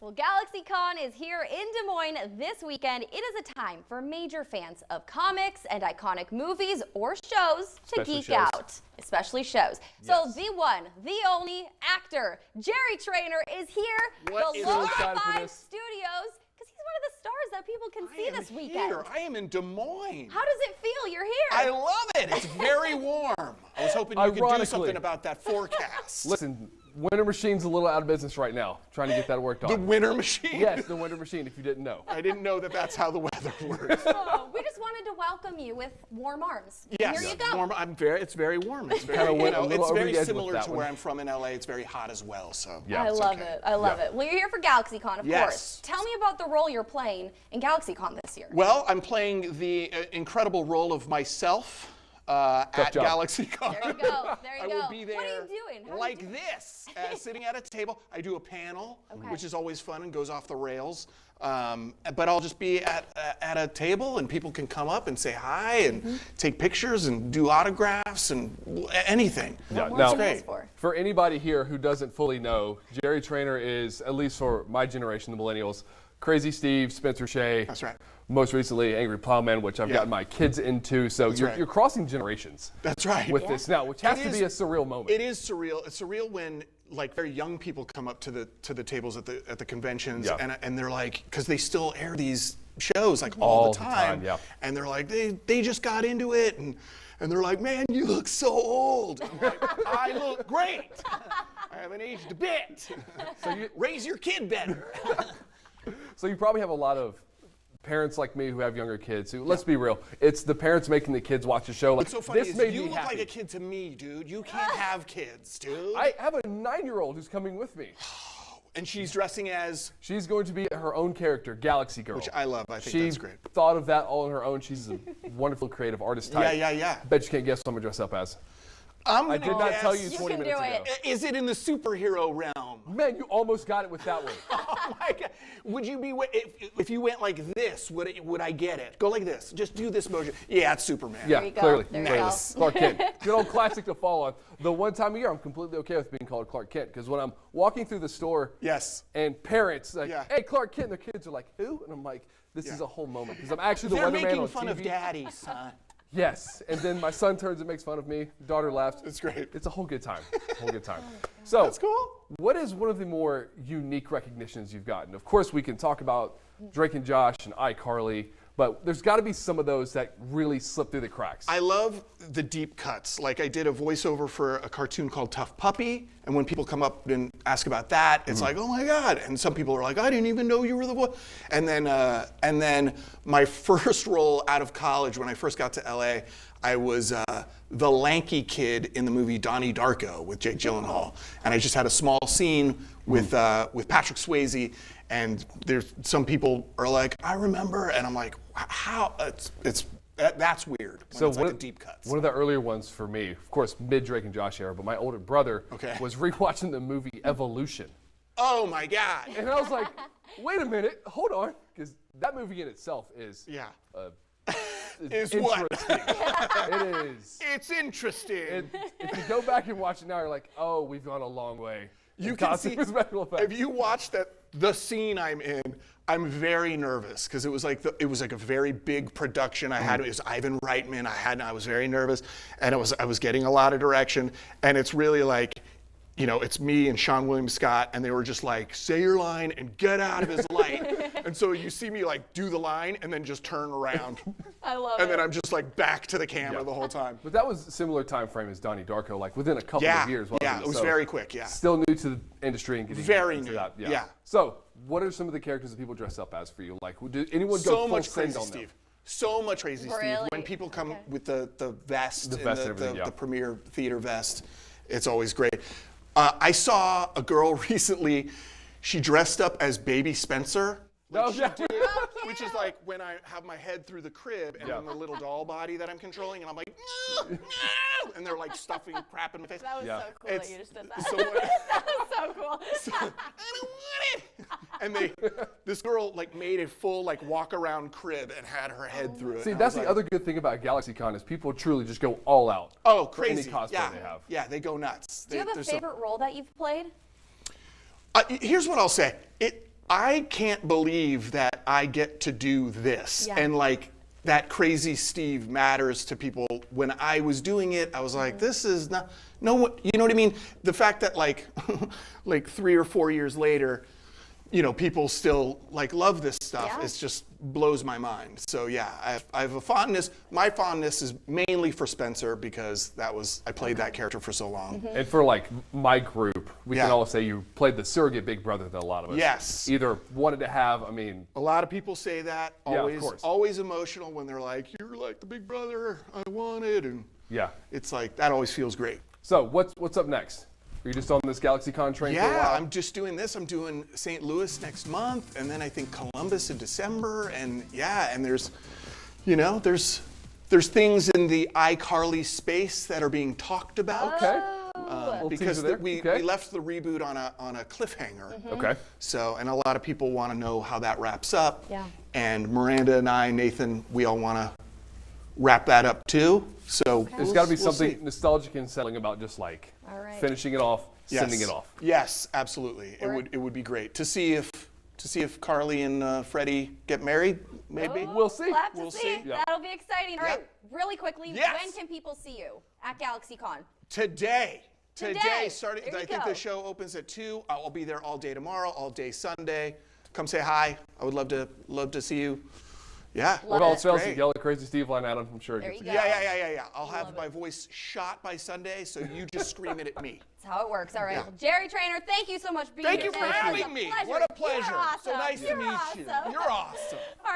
Well, GalaxyCon is here in Des Moines this weekend. It is a time for major fans of comics and iconic movies or shows to geek out. Especially shows. So the one, the only actor, Jerry Trainor, is here. The Lone 5 Studios. Because he's one of the stars that people can see this weekend. I am in Des Moines. How does it feel? You're here. I love it. It's very warm. I was hoping you could do something about that forecast. Listen, Winter Machine's a little out of business right now, trying to get that worked on. The Winter Machine? Yes, the Winter Machine, if you didn't know. I didn't know that that's how the weather works. Oh, we just wanted to welcome you with warm arms. Yes. Here you go. Warm, it's very warm. It's very, it's very similar to where I'm from in LA. It's very hot as well. So yeah, I love it. I love it. Well, you're here for GalaxyCon, of course. Tell me about the role you're playing in GalaxyCon this year. Well, I'm playing the incredible role of myself. At GalaxyCon. There you go. There you I go. will be there. What are you doing? Like this, sitting at a table. I do a panel, which is always fun and goes off the rails. But I'll just be at a table and people can come up and say hi and take pictures and do autographs and anything. Yeah. Now, great. For anybody here who doesn't fully know, Jerry Trainor is, at least for my generation, the millennials, Crazy Steve, Spencer Shea. That's right. Most recently, Angry Plowman, which I've gotten my kids into. So you're crossing generations. That's right. With this now, which has to be a surreal moment. It is surreal. It's surreal when like very young people come up to the tables at the conventions and they're like, because they still air these shows like all the time. And they're like, they just got into it and they're like, man, you look so old. I'm like, I look great. I haven't aged a bit. So you raise your kid better. So you probably have a lot of parents like me who have younger kids who, let's be real, it's the parents making the kids watch a show. Like, what's so funny this is you look like a kid to me, dude. You can't have kids, dude. I have a 9-year-old who's coming with me. And she's dressing as? She's going to be her own character, Galaxy Girl. Which I love. I think that's great. She thought of that all on her own. She's a wonderful creative artist type. Yeah. Bet you can't guess what I'm going to dress up as. I did not tell you 20 minutes ago. Is it in the superhero realm? Man, you almost got it with that one. Oh my God! Would you be if you went like this? Would I get it? Go like this. Just do this motion. Yeah, it's Superman. Yeah, there you clearly. Go. Nice. Clark Kent. Good old classic to fall on. The one time a year, I'm completely okay with being called Clark Kent because when I'm walking through the store, and parents like, hey, Clark Kent, and the kids are like, who? And I'm like, this is a whole moment because I'm actually the weatherman on TV. They're making fun of Daddy, son. Yes, and then my son turns and makes fun of me. Daughter laughs. It's great. It's a whole good time. So that's cool. What is one of the more unique recognitions you've gotten? Of course, we can talk about Drake and Josh and iCarly, but there's got to be some of those that really slip through the cracks. I love the deep cuts. Like I did a voiceover for a cartoon called Tough Puppy, and when people come up and ask about that, it's like, oh my God! And some people are like, I didn't even know you were the voice. And then my first role out of college, when I first got to LA, I was the lanky kid in the movie Donnie Darko with Jake Gyllenhaal, and I just had a small scene with Patrick Swayze. And there's some people are like, I remember, and I'm like, how? That's weird. So it's like the deep cuts. One of the earlier ones for me, of course, mid Drake and Josh era, but my older brother was rewatching the movie Evolution. Oh my God! And I was like, wait a minute, hold on, because that movie in itself is is interesting. what? It is. It's interesting. And if you go back and watch it now, you're like, oh, we've gone a long way. You can see, if you watch the scene I'm in, I'm very nervous because it was like a very big production. It was Ivan Reitman. I was very nervous, and I was getting a lot of direction, and it's really like, you know, it's me and Sean William Scott, and they were just like, say your line and get out of his light. And so you see me like do the line and then just turn around. I love it. And then I'm just like back to the camera the whole time. But that was a similar time frame as Donnie Darko, like within a couple of years. Wasn't it was very quick, Still new to the industry and getting very into new. That. Yeah. So what are some of the characters that people dress up as for you? Like, did anyone go full much send Crazy on Steve. them? So much Crazy Steve. When people come with the vest, the premier theater vest, it's always great. I saw a girl recently, she dressed up as Baby Spencer. Which is like when I have my head through the crib and then the little doll body that I'm controlling, and I'm like, no, no, and they're like stuffing crap in my face. That was so cool that you just did that. That was so cool. I don't want it. And this girl like made a full like walk around crib and had her head through it. See, that's the other good thing about GalaxyCon is people truly just go all out. Oh, crazy! For any cosplay they have. Yeah, they go nuts. Do you have a favorite role that you've played? Here's what I'll say. I can't believe that I get to do this. Yeah. And like that crazy Steve matters to people. When I was doing it, I was like, this is not, no, you know what I mean? The fact that like, like 3 or 4 years later, you know, people still like love this stuff. Yeah. It just blows my mind. So yeah, I have a fondness. My fondness is mainly for Spencer because I played that character for so long. And for like my group, we can Yeah. all say you played the surrogate big brother that a lot of us Yes. either wanted to have. I mean, A lot of people say that. Yeah, of Always, course. always emotional when they're like, "You're like the big brother I wanted," and yeah. it's like that always feels great. So what's up next? Are you just on this GalaxyCon train for a Yeah, while? I'm just doing this. I'm doing St. Louis next month, and then I think Columbus in December, and yeah, and there's, you know, there's things in the iCarly space that are being talked about. Okay. Because teaser there. we Okay. left the reboot on a cliffhanger. Okay. So, and a lot of people want to know how that wraps up. Yeah. And Miranda and I, Nathan, we all want to wrap that up too. So There's got to be we'll something see. nostalgic and settling about just like All right. finishing it off, sending Yes. it off. Yes, absolutely. It would be great to see if Carly and Freddie get married. Maybe. We'll see. We'll have to We'll see. see. Yeah. That'll be exciting. All right, really quickly, Yes. when can people see you at GalaxyCon? Today. Today. Starting. There you I think go. the show opens at 2. I'll be there all day tomorrow, all day Sunday. Come say hi. I would love to see you. Yeah. What all it. spells Great. you yell at Crazy Steve line at him. I'm sure it There gets you it. go. Yeah. I'll have my voice shot by Sunday, so you just scream it at me. That's how it works. All right. Yeah. Well, Jerry Trainor, thank you so much for being Thank here you for today. It was having a me. pleasure. What a pleasure. You're awesome. So nice You're to meet awesome. you. You're awesome. All right.